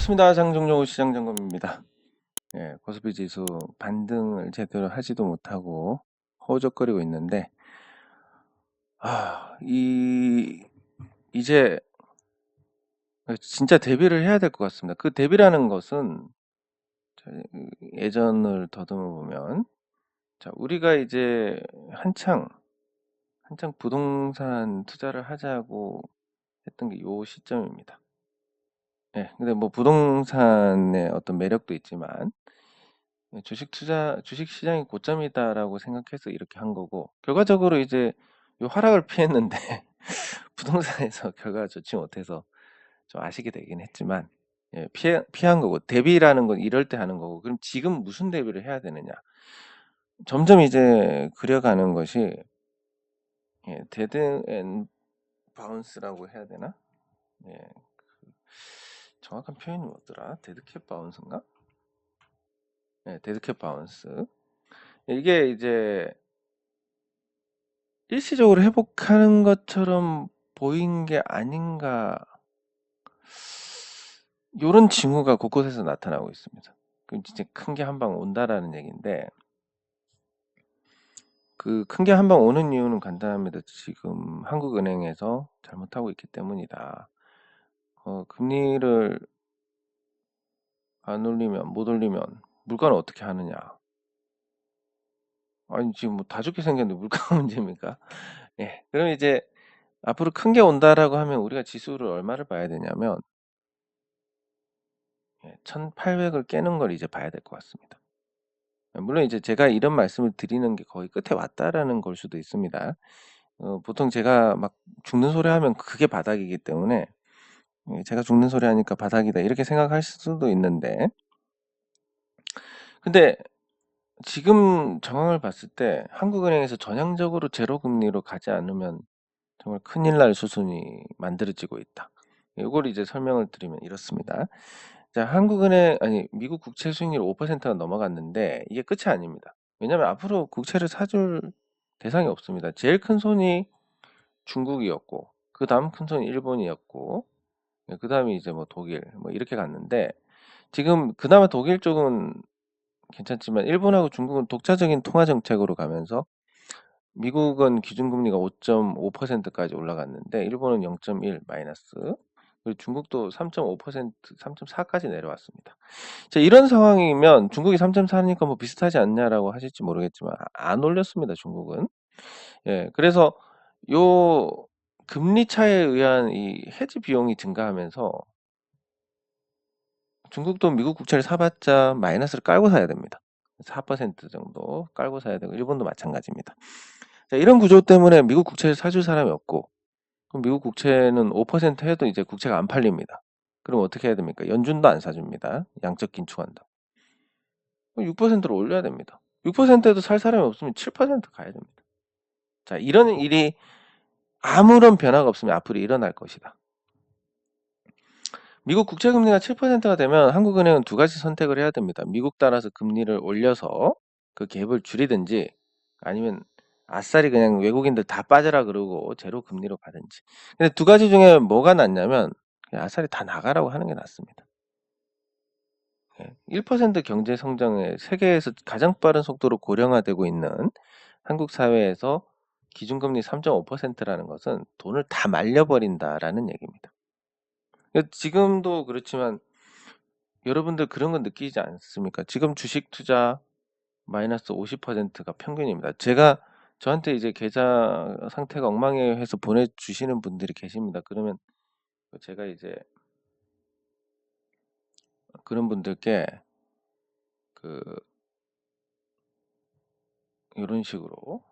반갑습니다. 장종료 시장점검입니다. 코스피 지수 반등을 제대로 하지도 못하고 허우적거리고 있는데, 이제 진짜 대비를 해야 될 것 같습니다. 그 대비라는 것은 예전을 더듬어 보면, 자, 우리가 이제 한창 부동산 투자를 하자고 했던 게 요 시점입니다. 근데 뭐 부동산의 어떤 매력도 있지만, 주식 시장이 고점이다라고 생각해서 이렇게 한 거고, 결과적으로 이제 요 하락을 피했는데, 부동산에서 결과가 좋지 못해서 좀 아쉽게 되긴 했지만, 피한 거고, 대비라는 건 이럴 때 하는 거고, 그럼 지금 무슨 대비를 해야 되느냐? 점점 이제 그려가는 것이, 데드 앤 바운스라고 해야 되나? 예, 정확한 표현이 뭐더라? 데드캣 바운스인가? 데드캣 바운스. 이게 이제 일시적으로 회복하는 것처럼 보인 게 아닌가, 요런 징후가 곳곳에서 나타나고 있습니다. 그럼 진짜 큰 게 한 방 온다라는 얘기인데, 그 큰 게 한 방 오는 이유는 간단합니다. 지금 한국은행에서 잘못하고 있기 때문이다. 금리를 안 올리면, 못 올리면 물가는 어떻게 하느냐? 아니, 지금 뭐 다 좋게 생겼는데 물가 문제입니까? 그럼 이제 앞으로 큰 게 온다라고 하면 우리가 지수를 얼마를 봐야 되냐면, 1800을 깨는 걸 이제 봐야 될 것 같습니다. 물론 이제 제가 이런 말씀을 드리는 게 거의 끝에 왔다라는 걸 수도 있습니다. 보통 제가 막 죽는 소리 하면 그게 바닥이기 때문에, 제가 죽는 소리 하니까 바닥이다 이렇게 생각할 수도 있는데, 근데 지금 정황을 봤을 때 한국은행에서 전향적으로 제로 금리로 가지 않으면 정말 큰일 날 수순이 만들어지고 있다. 이걸 이제 설명을 드리면 이렇습니다. 자, 미국 국채 수익률 5%가 넘어갔는데 이게 끝이 아닙니다. 왜냐하면 앞으로 국채를 사줄 대상이 없습니다. 제일 큰 손이 중국이었고, 그 다음 큰 손이 일본이었고, 그 다음이 이제 뭐 독일, 뭐 이렇게 갔는데, 지금 그나마 독일 쪽은 괜찮지만 일본하고 중국은 독자적인 통화 정책으로 가면서, 미국은 기준금리가 5.5%까지 올라갔는데 일본은 0.1 마이너스, 그리고 중국도 3.5%, 3.4까지 내려왔습니다. 자, 이런 상황이면 중국이 3.4니까 뭐 비슷하지 않냐라고 하실지 모르겠지만 안 올렸습니다, 중국은. 그래서 요 금리 차에 의한 이 해지 비용이 증가하면서 중국도 미국 국채를 사봤자 마이너스를 깔고 사야 됩니다. 4% 정도 깔고 사야 되고, 일본도 마찬가지입니다. 자, 이런 구조 때문에 미국 국채를 사줄 사람이 없고, 그럼 미국 국채는 5% 해도 이제 국채가 안 팔립니다. 그럼 어떻게 해야 됩니까? 연준도 안 사줍니다. 양적 긴축한다. 6%로 올려야 됩니다. 6%에도 살 사람이 없으면 7% 가야 됩니다. 자, 이런 일이 아무런 변화가 없으면 앞으로 일어날 것이다. 미국 국채 금리가 7%가 되면 한국은행은 두 가지 선택을 해야 됩니다. 미국 따라서 금리를 올려서 그 갭을 줄이든지, 아니면 아싸리 그냥 외국인들 다 빠져라 그러고 제로 금리로 가든지. 근데 두 가지 중에 뭐가 낫냐면 그냥 아싸리 다 나가라고 하는 게 낫습니다. 1% 경제 성장의 세계에서 가장 빠른 속도로 고령화되고 있는 한국 사회에서 기준금리 3.5%라는 것은 돈을 다 말려버린다라는 얘기입니다. 지금도 그렇지만 여러분들 그런 건 느끼지 않습니까? 지금 주식 투자 마이너스 50%가 평균입니다. 저한테 이제 계좌 상태가 엉망이에요 해서 보내주시는 분들이 계십니다. 그러면 제가 이제 그런 분들께 이런 식으로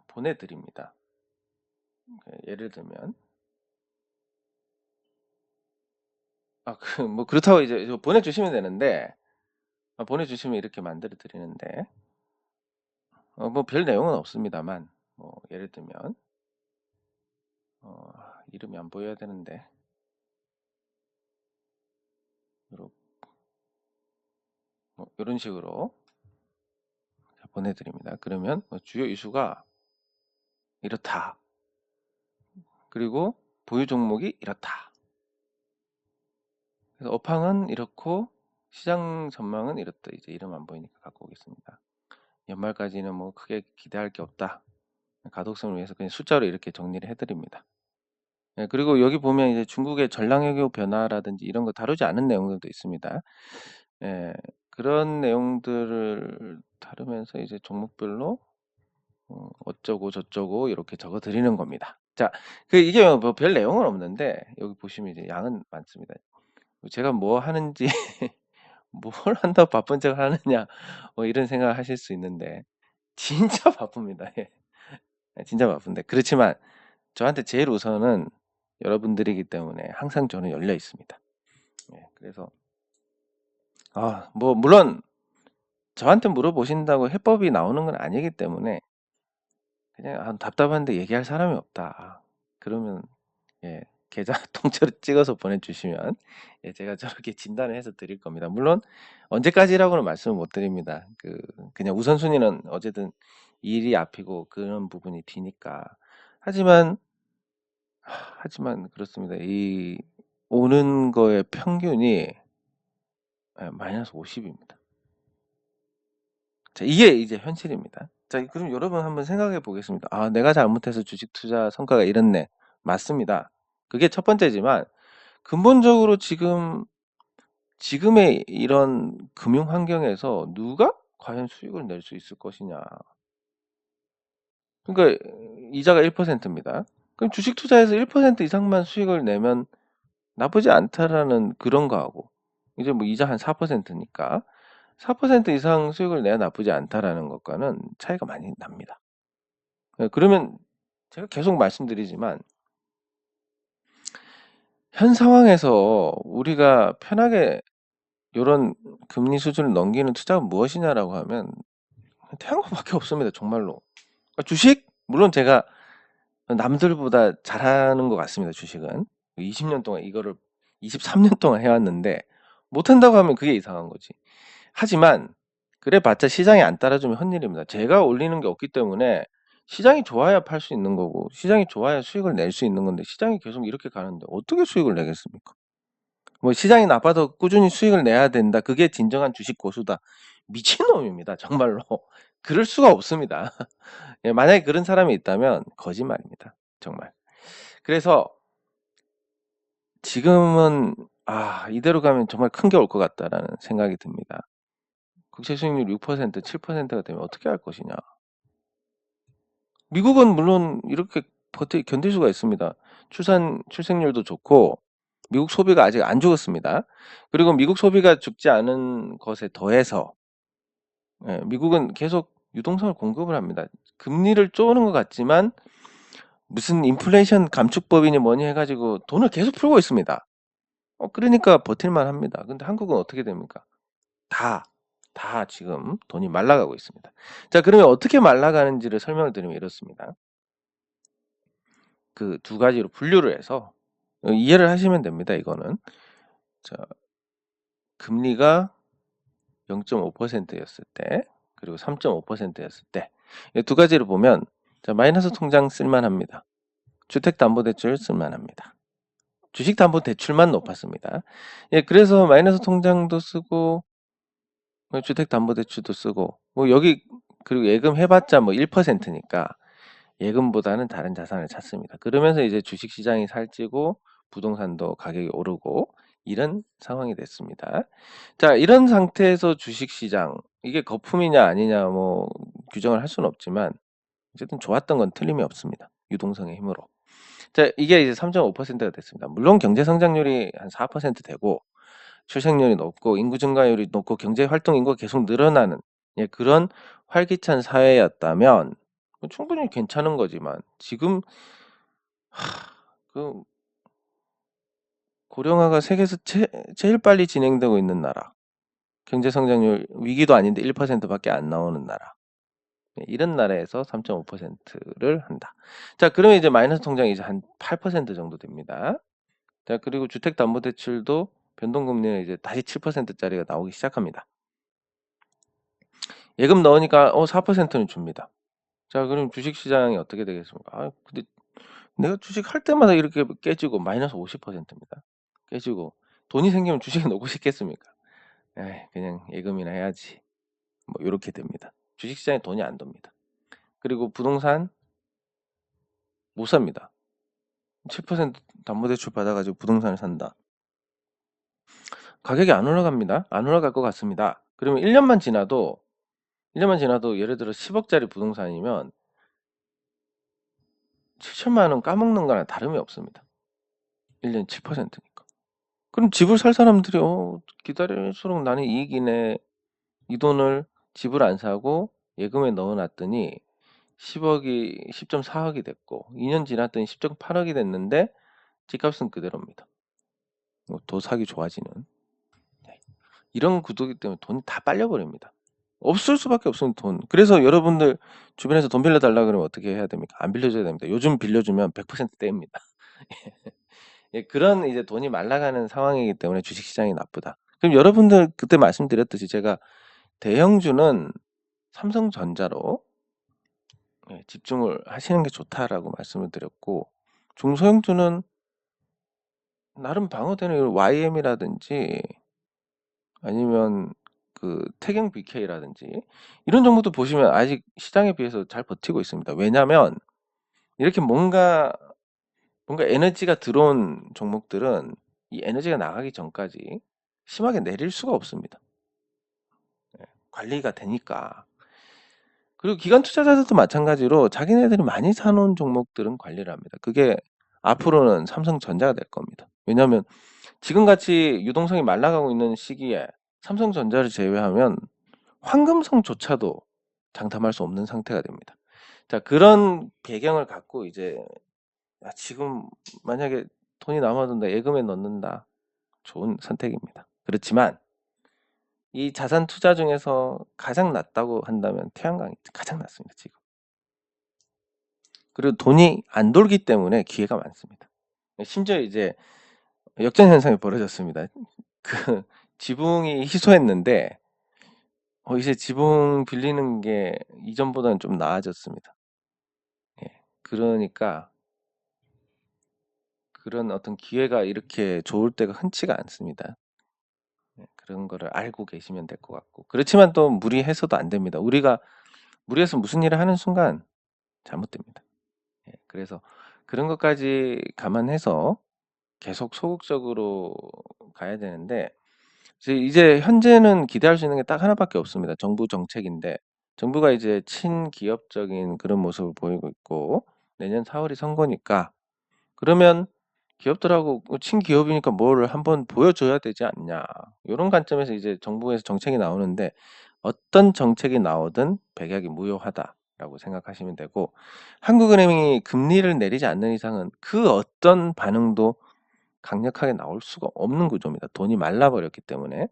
보내드립니다. 예를 들면, 뭐 그렇다고 이제 보내주시면 되는데, 보내주시면 이렇게 만들어 드리는데, 뭐 별 내용은 없습니다만, 뭐 예를 들면, 이름이 안 보여야 되는데, 이런 식으로 보내드립니다. 그러면 주요 이슈가 이렇다. 그리고 보유 종목이 이렇다. 그래서 업황은 이렇고 시장 전망은 이렇다. 이제 이름 안 보이니까 갖고 오겠습니다. 연말까지는 뭐 크게 기대할 게 없다. 가독성을 위해서 그냥 숫자로 이렇게 정리를 해드립니다. 예, 그리고 여기 보면 이제 중국의 전랑외교 변화라든지 이런 거 다루지 않은 내용들도 있습니다. 예, 그런 내용들을 다루면서 이제 종목별로 어쩌고 저쩌고 이렇게 적어 드리는 겁니다. 자, 이게 뭐 별 내용은 없는데 여기 보시면 이제 양은 많습니다. 제가 뭐 하는지 뭘 한다고 바쁜 척을 하느냐 뭐 이런 생각을 하실 수 있는데 진짜 바쁩니다. 예. 진짜 바쁜데 그렇지만 저한테 제일 우선은 여러분들이기 때문에 항상 저는 열려 있습니다. 예, 그래서 뭐 물론 저한테 물어보신다고 해법이 나오는 건 아니기 때문에 그냥 답답한데 얘기할 사람이 없다. 그러면 예, 계좌 통째로 찍어서 보내주시면 예, 제가 저렇게 진단을 해서 드릴 겁니다. 물론 언제까지라고는 말씀을 못 드립니다. 그냥 우선순위는 어쨌든 일이 앞이고 그런 부분이 뒤니까. 하지만 그렇습니다. 이 오는 거의 평균이 마이너스 50입니다. 자, 이게 이제 현실입니다. 자, 그럼 여러분 한번 생각해 보겠습니다. 내가 잘못해서 주식 투자 성과가 이렇네. 맞습니다. 그게 첫 번째지만 근본적으로 지금의 이런 금융 환경에서 누가 과연 수익을 낼 수 있을 것이냐. 그러니까 이자가 1%입니다. 그럼 주식 투자에서 1% 이상만 수익을 내면 나쁘지 않다라는 그런 거하고 이제 뭐 이자 한 4%니까 4% 이상 수익을 내야 나쁘지 않다라는 것과는 차이가 많이 납니다. 그러면 제가 계속 말씀드리지만 현 상황에서 우리가 편하게 요런 금리 수준을 넘기는 투자가 무엇이냐라고 하면 태양광밖에 없습니다. 정말로. 주식? 물론 제가 남들보다 잘하는 것 같습니다. 주식은. 20년 동안 이거를 23년 동안 해왔는데 못한다고 하면 그게 이상한 거지. 하지만 그래봤자 시장이 안 따라주면 헛일입니다. 제가 올리는 게 없기 때문에 시장이 좋아야 팔 수 있는 거고 시장이 좋아야 수익을 낼 수 있는 건데 시장이 계속 이렇게 가는데 어떻게 수익을 내겠습니까? 뭐 시장이 나빠도 꾸준히 수익을 내야 된다. 그게 진정한 주식 고수다. 미친놈입니다. 정말로. 그럴 수가 없습니다. 예, 만약에 그런 사람이 있다면 거짓말입니다. 정말. 그래서 지금은 이대로 가면 정말 큰 게 올 것 같다라는 생각이 듭니다. 국채 수익률 6%, 7%가 되면 어떻게 할 것이냐. 미국은 물론 이렇게 견딜 수가 있습니다. 출생률도 좋고 미국 소비가 아직 안 죽었습니다. 그리고 미국 소비가 죽지 않은 것에 더해서 미국은 계속 유동성을 공급을 합니다. 금리를 쪼는 것 같지만 무슨 인플레이션 감축법이니 뭐니 해가지고 돈을 계속 풀고 있습니다. 그러니까 버틸만 합니다. 근데 한국은 어떻게 됩니까? 다 지금 돈이 말라가고 있습니다. 자, 그러면 어떻게 말라가는지를 설명을 드리면 이렇습니다. 그 두 가지로 분류를 해서 이해를 하시면 됩니다. 이거는. 자, 금리가 0.5%였을 때 그리고 3.5%였을 때 이 두 가지를 보면 마이너스 통장 쓸만합니다. 주택담보대출 쓸만합니다. 주식담보대출만 높았습니다. 예, 그래서 마이너스 통장도 쓰고 주택담보대출도 쓰고 뭐 여기 그리고 예금 해봤자 뭐 1%니까 예금보다는 다른 자산을 찾습니다. 그러면서 이제 주식시장이 살찌고 부동산도 가격이 오르고 이런 상황이 됐습니다. 자, 이런 상태에서 주식시장 이게 거품이냐 아니냐 뭐 규정을 할 수는 없지만 어쨌든 좋았던 건 틀림이 없습니다. 유동성의 힘으로. 자, 이게 이제 3.5%가 됐습니다. 물론 경제 성장률이 한 4% 되고 출생률이 높고 인구 증가율이 높고 경제 활동 인구가 계속 늘어나는 그런 활기찬 사회였다면 충분히 괜찮은 거지만 지금 그 고령화가 세계에서 제일 빨리 진행되고 있는 나라, 경제 성장률 위기도 아닌데 1%밖에 안 나오는 나라, 이런 나라에서 3.5%를 한다. 자, 그러면 이제 마이너스 통장이 이제 한 8% 정도 됩니다. 자, 그리고 주택담보대출도 변동금리는 이제 다시 7%짜리가 나오기 시작합니다. 예금 넣으니까 4%는 줍니다. 자, 그럼 주식시장이 어떻게 되겠습니까? 근데 내가 주식 할 때마다 이렇게 깨지고 마이너스 50%입니다. 깨지고 돈이 생기면 주식에 넣고 싶겠습니까? 에이, 그냥 예금이나 해야지. 뭐 요렇게 됩니다. 주식시장에 돈이 안 돕니다. 그리고 부동산 못 삽니다. 7% 담보대출 받아가지고 부동산을 산다. 가격이 안 올라갑니다. 안 올라갈 것 같습니다. 그러면 1년만 지나도 예를 들어 10억짜리 부동산이면 7천만 원 까먹는 거랑 다름이 없습니다. 1년 7%니까. 그럼 집을 살 사람들이 기다릴수록 나는 이익이네. 이 돈을 집을 안 사고 예금에 넣어놨더니 10억이 10.4억이 됐고 2년 지났더니 10.8억이 됐는데 집값은 그대로입니다. 더 사기 좋아지는. 네. 이런 구도이기 때문에 돈이 다 빨려버립니다. 없을 수밖에 없으면 돈. 그래서 여러분들 주변에서 돈 빌려달라 그러면 어떻게 해야 됩니까? 안 빌려줘야 됩니다. 요즘 빌려주면 100% 떼입니다. 예, 그런 이제 돈이 말라가는 상황이기 때문에 주식시장이 나쁘다. 그럼 여러분들 그때 말씀드렸듯이 제가 대형주는 삼성전자로 집중을 하시는 게 좋다라고 말씀을 드렸고, 중소형주는 나름 방어되는 YM이라든지 아니면 그 태경 BK라든지 이런 정보도 보시면 아직 시장에 비해서 잘 버티고 있습니다. 왜냐하면 이렇게 뭔가 에너지가 들어온 종목들은 이 에너지가 나가기 전까지 심하게 내릴 수가 없습니다. 관리가 되니까. 그리고 기관 투자자들도 마찬가지로 자기네들이 많이 사놓은 종목들은 관리를 합니다. 그게 앞으로는 삼성전자가 될 겁니다. 왜냐하면 지금같이 유동성이 말라가고 있는 시기에 삼성전자를 제외하면 황금성조차도 장담할 수 없는 상태가 됩니다. 자, 그런 배경을 갖고 이제 지금 만약에 돈이 남아돈다, 예금에 넣는다, 좋은 선택입니다. 그렇지만 이 자산 투자 중에서 가장 낫다고 한다면 태양광이 가장 낫습니다, 지금. 그리고 돈이 안 돌기 때문에 기회가 많습니다. 심지어 이제 역전 현상이 벌어졌습니다. 그 지붕이 희소했는데 이제 지붕 빌리는 게 이전보다는 좀 나아졌습니다. 예, 그러니까 그런 어떤 기회가 이렇게 좋을 때가 흔치가 않습니다. 예, 그런 거를 알고 계시면 될 것 같고, 그렇지만 또 무리해서도 안 됩니다. 우리가 무리해서 무슨 일을 하는 순간 잘못됩니다. 예, 그래서 그런 것까지 감안해서 계속 소극적으로 가야 되는데, 이제 현재는 기대할 수 있는 게 딱 하나밖에 없습니다. 정부 정책인데, 정부가 이제 친기업적인 그런 모습을 보이고 있고, 내년 4월이 선거니까, 그러면 기업들하고 친기업이니까 뭘 한번 보여줘야 되지 않냐. 이런 관점에서 이제 정부에서 정책이 나오는데, 어떤 정책이 나오든 백약이 무효하다라고 생각하시면 되고, 한국은행이 금리를 내리지 않는 이상은 그 어떤 반응도 강력하게 나올 수가 없는 구조입니다. 돈이 말라버렸기 때문에.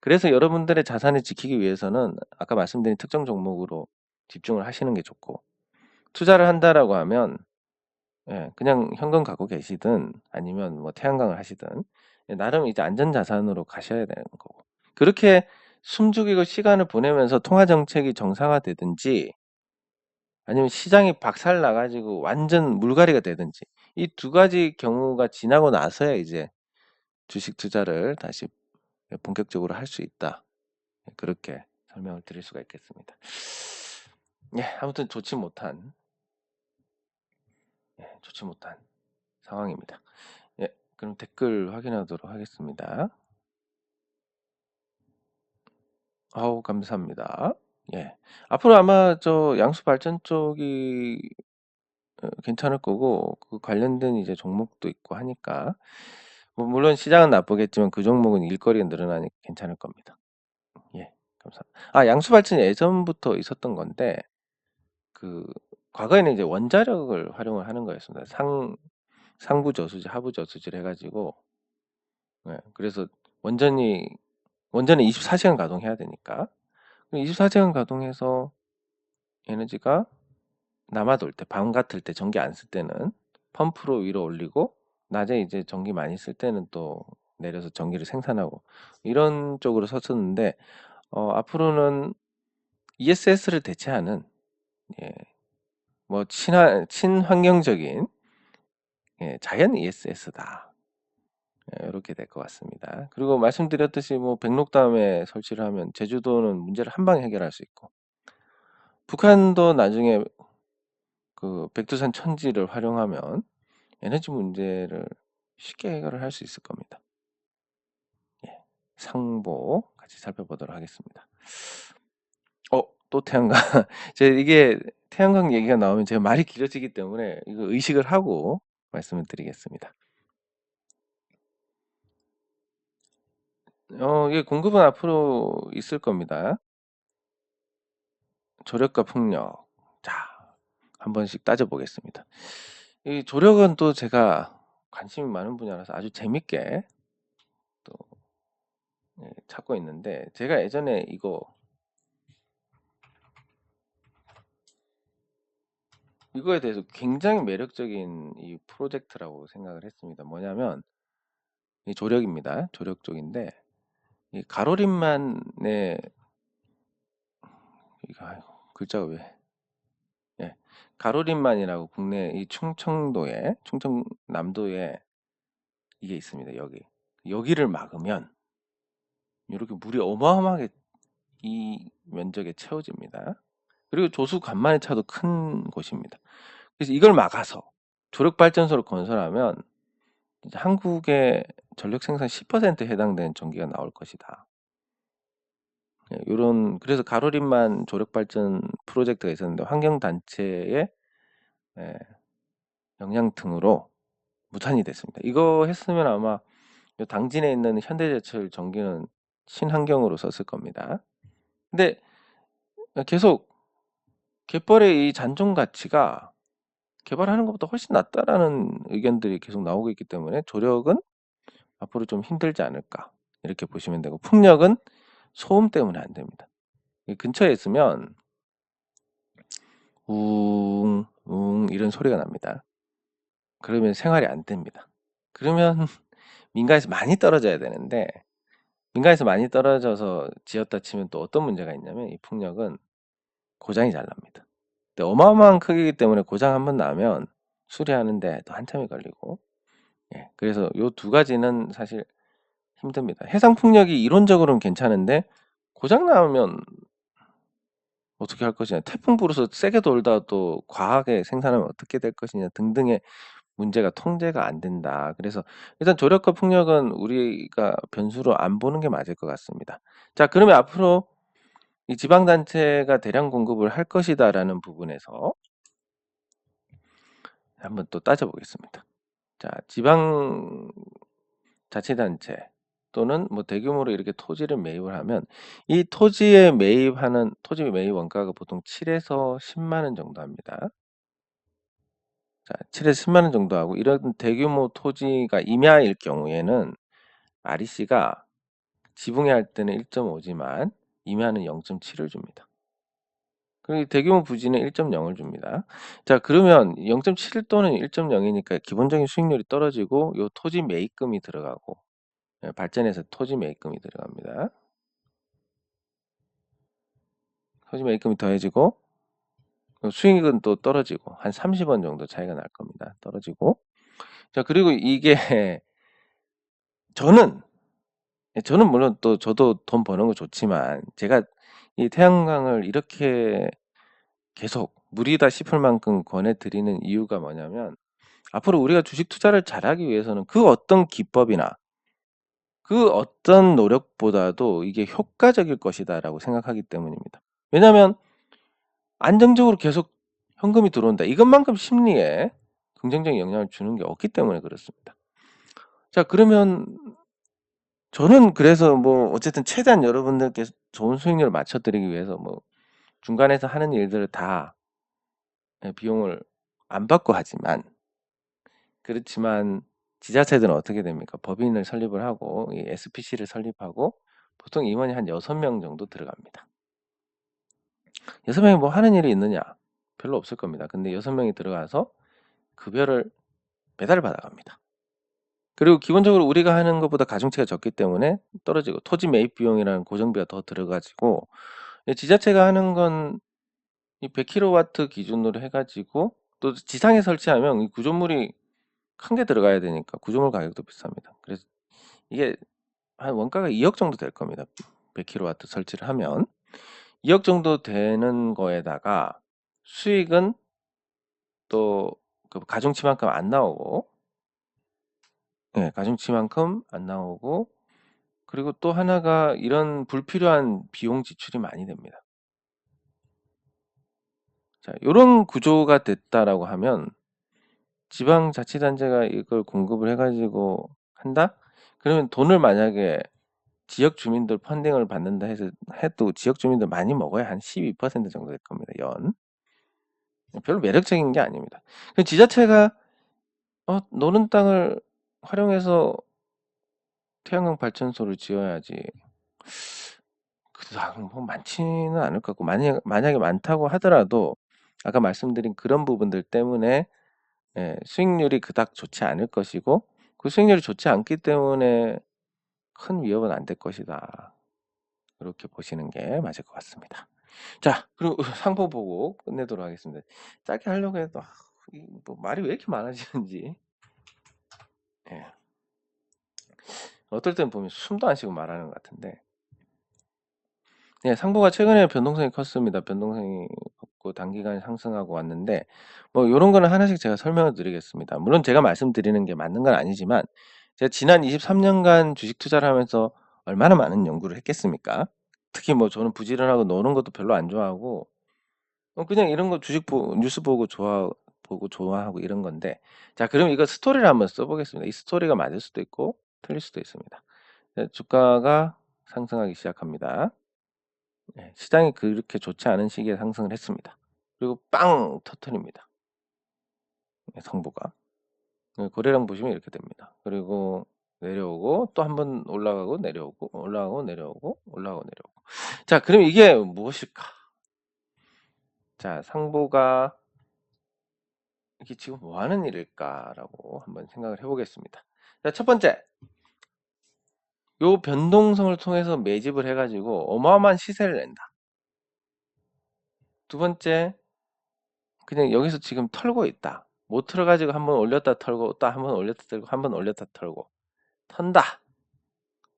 그래서 여러분들의 자산을 지키기 위해서는 아까 말씀드린 특정 종목으로 집중을 하시는 게 좋고, 투자를 한다라고 하면 그냥 현금 갖고 계시든 아니면 뭐 태양광을 하시든 나름 이제 안전자산으로 가셔야 되는 거고, 그렇게 숨죽이고 시간을 보내면서 통화 정책이 정상화되든지 아니면 시장이 박살 나가지고 완전 물갈이가 되든지, 이 두 가지 경우가 지나고 나서야 이제 주식 투자를 다시 본격적으로 할 수 있다. 그렇게 설명을 드릴 수가 있겠습니다. 예, 아무튼 좋지 못한 상황입니다. 예, 그럼 댓글 확인하도록 하겠습니다. 아우, 감사합니다. 예, 앞으로 아마 저 양수 발전 쪽이 괜찮을 거고, 그 관련된 이제 종목도 있고 하니까, 뭐 물론 시장은 나쁘겠지만 그 종목은 일거리가 늘어나니까 괜찮을 겁니다. 예, 감사합니다. 양수 발전이 예전부터 있었던 건데, 그 과거에는 이제 원자력을 활용을 하는 거였습니다. 상부 저수지, 하부 저수지를 해가지고, 그래서 원전이 24시간 가동해야 되니까 24시간 가동해서 에너지가 남아돌 때, 밤 같을 때, 전기 안 쓸 때는 펌프로 위로 올리고, 낮에 이제 전기 많이 쓸 때는 또 내려서 전기를 생산하고, 이런 쪽으로 섰었는데, 앞으로는 ESS를 대체하는, 예, 뭐 친환경적인 자연 ESS다. 요렇게 될 것 같습니다. 그리고 말씀드렸듯이 뭐 백록담에 설치를 하면 제주도는 문제를 한 방에 해결할 수 있고, 북한도 나중에 그 백두산 천지를 활용하면 에너지 문제를 쉽게 해결을 할 수 있을 겁니다. 예. 상보 같이 살펴보도록 하겠습니다. 또 태양광. 제가 이게 태양광 얘기가 나오면 제가 말이 길어지기 때문에 이거 의식을 하고 말씀을 드리겠습니다. 이게 공급은 앞으로 있을 겁니다. 조력과 풍력. 자, 한 번씩 따져보겠습니다. 이 조력은 또 제가 관심이 많은 분야라서 아주 재밌게 또 찾고 있는데, 제가 예전에 이거에 대해서 굉장히 매력적인 이 프로젝트라고 생각을 했습니다. 뭐냐면 이 조력입니다. 조력 쪽인데, 이 가로림만의 이거 아이고, 글자가 왜? 예, 가로림만이라고 국내 이 충청남도에 이게 있습니다. 여기를 막으면 이렇게 물이 어마어마하게 이 면적에 채워집니다. 그리고 조수 간만의 차도 큰 곳입니다. 그래서 이걸 막아서 조력 발전소를 건설하면 이제 한국의 전력 생산 10%에 해당되는 전기가 나올 것이다. 그래서 가로림만 조력 발전 프로젝트가 있었는데, 환경 단체의 영향 등으로 무산이 됐습니다. 이거 했으면 아마 당진에 있는 현대제철 전기는 친환경으로 썼을 겁니다. 근데 계속 갯벌의 이 잔존 가치가 개발하는 것보다 훨씬 낫다라는 의견들이 계속 나오고 있기 때문에 조력은 앞으로 좀 힘들지 않을까, 이렇게 보시면 되고, 풍력은 소음 때문에 안 됩니다. 근처에 있으면 웅 이런 소리가 납니다. 그러면 생활이 안 됩니다. 그러면 민가에서 많이 떨어져야 되는데, 민가에서 많이 떨어져서 지었다 치면 또 어떤 문제가 있냐면, 이 풍력은 고장이 잘 납니다. 근데 어마어마한 크기이기 때문에 고장 한번 나면 수리하는데 또 한참이 걸리고, 그래서 요 두 가지는 사실 힘듭니다. 해상 풍력이 이론적으로는 괜찮은데 고장 나면 어떻게 할 것이냐, 태풍 불어서 세게 돌다 또 과하게 생산하면 어떻게 될 것이냐 등등의 문제가 통제가 안 된다. 그래서 일단 조력과 풍력은 우리가 변수로 안 보는 게 맞을 것 같습니다. 자, 그러면 앞으로 이 지방단체가 대량 공급을 할 것이다라는 부분에서 한번 또 따져보겠습니다. 자, 지방자치단체 또는 뭐 대규모로 이렇게 토지를 매입을 하면, 이 토지 매입 원가가 보통 7에서 10만 원 정도 합니다. 자, 7에서 10만 원 정도 하고, 이런 대규모 토지가 임야일 경우에는 REC가 지붕에 할 때는 1.5지만 임야는 0.7을 줍니다. 그리고 대규모 부지는 1.0을 줍니다. 자, 그러면 0.7 또는 1.0이니까 기본적인 수익률이 떨어지고, 요 토지 매입금이 들어가고, 발전해서 토지 매입금이 들어갑니다. 토지 매입금이 더해지고 수익은 또 떨어지고 한 30원 정도 차이가 날 겁니다. 떨어지고. 자, 그리고 이게 저는 물론 또 저도 돈 버는 거 좋지만, 제가 이 태양광을 이렇게 계속 무리다 싶을 만큼 권해드리는 이유가 뭐냐면, 앞으로 우리가 주식 투자를 잘하기 위해서는 그 어떤 기법이나 그 어떤 노력보다도 이게 효과적일 것이다라고 생각하기 때문입니다. 왜냐하면 안정적으로 계속 현금이 들어온다, 이것만큼 심리에 긍정적인 영향을 주는 게 없기 때문에 그렇습니다. 자, 그러면 저는 그래서 뭐 어쨌든 최대한 여러분들께 좋은 수익률을 맞춰드리기 위해서 뭐 중간에서 하는 일들을 다 비용을 안 받고 하지만, 그렇지만 지자체들은 어떻게 됩니까? 법인을 설립을 하고 이 SPC를 설립하고 보통 임원이 한 6명 정도 들어갑니다. 6명이 뭐 하는 일이 있느냐? 별로 없을 겁니다. 근데 6명이 들어가서 급여를 매달 받아갑니다. 그리고 기본적으로 우리가 하는 것보다 가중치가 적기 때문에 떨어지고, 토지 매입 비용이라는 고정비가 더 들어가지고, 지자체가 하는 건 이 100kW 기준으로 해가지고, 또 지상에 설치하면 이 구조물이 큰 게 들어가야 되니까 구조물 가격도 비쌉니다. 그래서 이게 한 원가가 2억 정도 될 겁니다. 100kW 설치를 하면 2억 정도 되는 거에다가 수익은 또 그 가중치만큼 안 나오고, 예, 가중치만큼 안 나오고, 그리고 또 하나가 이런 불필요한 비용 지출이 많이 됩니다. 자, 요런 구조가 됐다라고 하면 지방자치단체가 이걸 공급을 해가지고 한다? 그러면 돈을 만약에 지역 주민들 펀딩을 받는다 해도 지역 주민들 많이 먹어야 한 12% 정도 될 겁니다. 연. 별로 매력적인 게 아닙니다. 그 지자체가 노는 땅을 활용해서 태양광 발전소를 지어야지. 뭐 많지는 않을 것 같고, 만약에 많다고 하더라도 아까 말씀드린 그런 부분들 때문에, 예, 수익률이 그닥 좋지 않을 것이고, 그 수익률이 좋지 않기 때문에 큰 위협은 안 될 것이다. 이렇게 보시는 게 맞을 것 같습니다. 자, 그리고 상보 보고 끝내도록 하겠습니다. 짧게 하려고 해도 뭐 말이 왜 이렇게 많아지는지. 예. 어떨 땐 보면 숨도 안 쉬고 말하는 것 같은데, 네, 상보가 최근에 변동성이 컸습니다. 변동성이 컸고 단기간에 상승하고 왔는데, 뭐 요런 거는 하나씩 제가 설명을 드리겠습니다. 물론 제가 말씀드리는 게 맞는 건 아니지만, 제가 지난 23년간 주식 투자를 하면서 얼마나 많은 연구를 했겠습니까? 특히 뭐 저는 부지런하고 노는 것도 별로 안 좋아하고, 그냥 이런 거 뉴스 보고 좋아하고 이런 건데, 자, 그럼 이거 스토리를 한번 써보겠습니다. 이 스토리가 맞을 수도 있고 틀릴 수도 있습니다. 네, 주가가 상승하기 시작합니다. 네, 시장이 그렇게 좋지 않은 시기에 상승을 했습니다. 그리고 빵 터트립니다. 네, 성보가. 네, 거래량 보시면 이렇게 됩니다. 그리고 내려오고 또 한 번 올라가고 내려오고 올라가고 내려오고 올라가고 내려오고. 자, 그럼 이게 무엇일까? 자, 상보가 이게 지금 뭐 하는 일일까라고 한번 생각을 해보겠습니다. 자, 첫 번째, 요 변동성을 통해서 매집을 해가지고 어마어마한 시세를 낸다. 두 번째, 그냥 여기서 지금 털고 있다. 못 털어가지고 한번 올렸다 털고 또 한번 올렸다 털고 한번 올렸다 털고 턴다.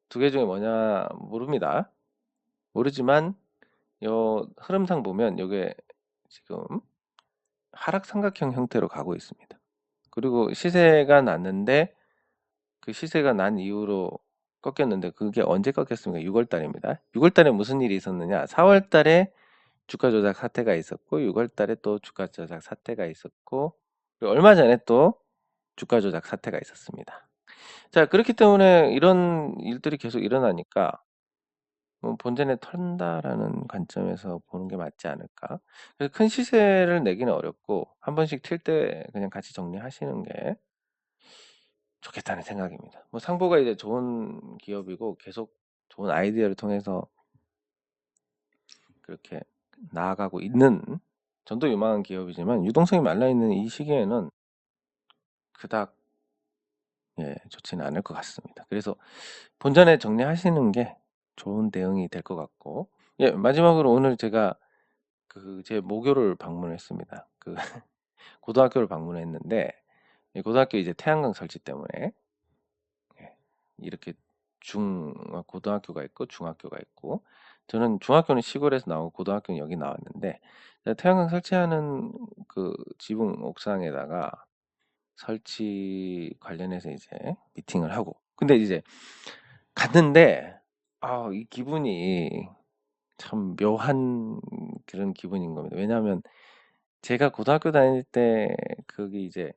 두 개 중에 뭐냐 모릅니다. 모르지만 요 흐름상 보면 요게 지금 하락 삼각형 형태로 가고 있습니다. 그리고 시세가 났는데 그 시세가 난 이후로 꺾였는데 그게 언제 꺾였습니까? 6월 달입니다. 6월 달에 무슨 일이 있었느냐? 4월 달에 주가 조작 사태가 있었고 6월 달에 또 주가 조작 사태가 있었고 그리고 얼마 전에 또 주가 조작 사태가 있었습니다. 자, 그렇기 때문에 이런 일들이 계속 일어나니까 본전에 턴다라는 관점에서 보는 게 맞지 않을까? 그래서 큰 시세를 내기는 어렵고 한 번씩 튈 때 그냥 같이 정리하시는 게 좋겠다는 생각입니다. 뭐 상보가 이제 좋은 기업이고 계속 좋은 아이디어를 통해서 그렇게 나아가고 있는 전도 유망한 기업이지만 유동성이 말라 있는 이 시기에는 그닥 좋지는 않을 것 같습니다. 그래서 본전에 정리하시는 게 좋은 대응이 될 것 같고, 예, 마지막으로 오늘 제가 그 제 모교를 방문했습니다. 그 고등학교를 방문했는데 이 고등학교 이제 태양광 설치 때문에 예, 이렇게 고등학교가 있고 중학교가 있고 저는 중학교는 시골에서 나오고 고등학교는 여기 나왔는데 태양광 설치하는 그 지붕 옥상에다가 설치 관련해서 이제 미팅을 하고 근데 이제 갔는데 이 기분이 참 묘한 그런 기분인 겁니다. 왜냐하면 제가 고등학교 다닐 때 거기 이제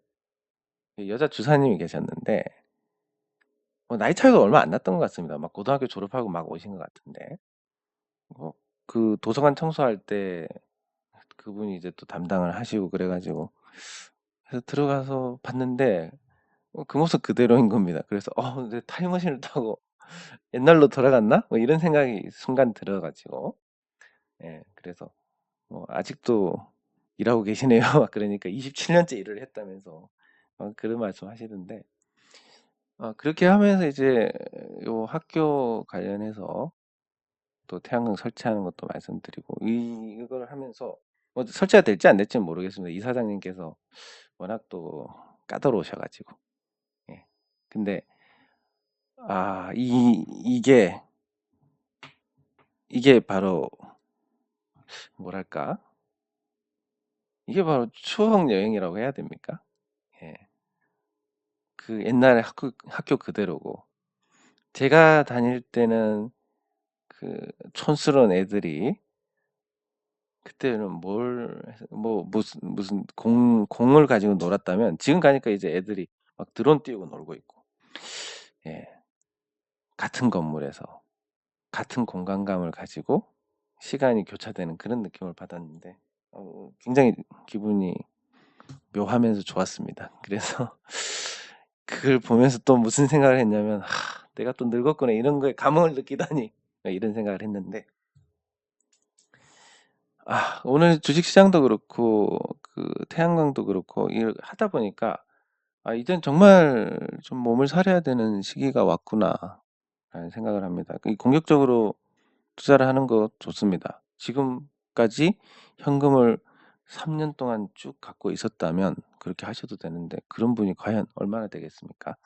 여자 주사님이 계셨는데 나이 차이가 얼마 안 났던 것 같습니다. 막 고등학교 졸업하고 막 오신 것 같은데 그 도서관 청소할 때 그분이 이제 또 담당을 하시고 그래가지고 그래서 들어가서 봤는데 그 모습 그대로인 겁니다. 그래서 내 타임머신을 타고 옛날로 돌아갔나? 뭐 이런 생각이 순간 들어가지고 그래서 아직도 일하고 계시네요. 막 그러니까 27년째 일을 했다면서 그런 말씀 하시던데 그렇게 하면서 이제 요 학교 관련해서 또 태양광 설치하는 것도 말씀드리고 이걸 하면서 뭐 설치가 될지 안 될지는 모르겠습니다. 이사장님께서 워낙 또 까다로우셔가지고 근데 이게 이게 바로 뭐랄까? 이게 바로 추억 여행이라고 해야 됩니까? 예. 그 옛날에 학교 그대로고 제가 다닐 때는 그 촌스러운 애들이 그때는 뭐 무슨 공을 가지고 놀았다면 지금 가니까 이제 애들이 막 드론 띄우고 놀고 있고 예. 같은 건물에서 같은 공간감을 가지고 시간이 교차되는 그런 느낌을 받았는데 굉장히 기분이 묘하면서 좋았습니다. 그래서 그걸 보면서 또 무슨 생각을 했냐면 내가 또 늙었구나 이런 거에 감흥을 느끼다니 이런 생각을 했는데 오늘 주식시장도 그렇고 그 태양광도 그렇고 일 하다 보니까 이젠 정말 좀 몸을 사려야 되는 시기가 왔구나라는 생각을 합니다. 공격적으로 투자를 하는 거 좋습니다. 지금까지 현금을 3년 동안 쭉 갖고 있었다면 그렇게 하셔도 되는데 그런 분이 과연 얼마나 되겠습니까?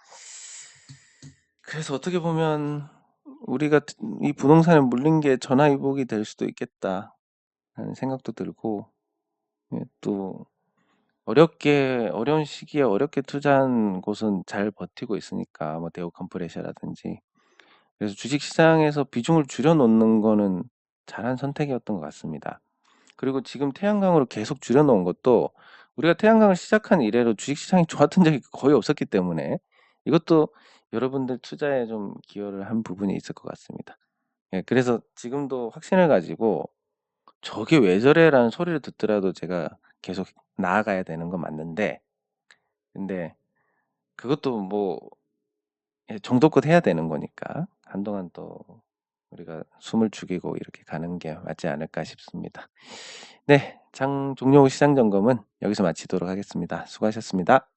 그래서 어떻게 보면 우리가 이 부동산에 물린 게 전화위복이 될 수도 있겠다 하는 생각도 들고 또 어려운 시기에 어렵게 투자한 곳은 잘 버티고 있으니까 뭐 대우 컴프레셔라든지 그래서 주식시장에서 비중을 줄여놓는 거는 잘한 선택이었던 것 같습니다. 그리고 지금 태양광으로 계속 줄여놓은 것도 우리가 태양광을 시작한 이래로 주식시장이 좋았던 적이 거의 없었기 때문에 이것도 여러분들 투자에 좀 기여를 한 부분이 있을 것 같습니다. 그래서 지금도 확신을 가지고 저게 왜 저래라는 소리를 듣더라도 제가 계속 나아가야 되는 건 맞는데 근데 그것도 뭐 정도껏 해야 되는 거니까 한동안 또 우리가 숨을 죽이고 이렇게 가는 게 맞지 않을까 싶습니다. 네, 장 종료 후 시장 점검은 여기서 마치도록 하겠습니다. 수고하셨습니다.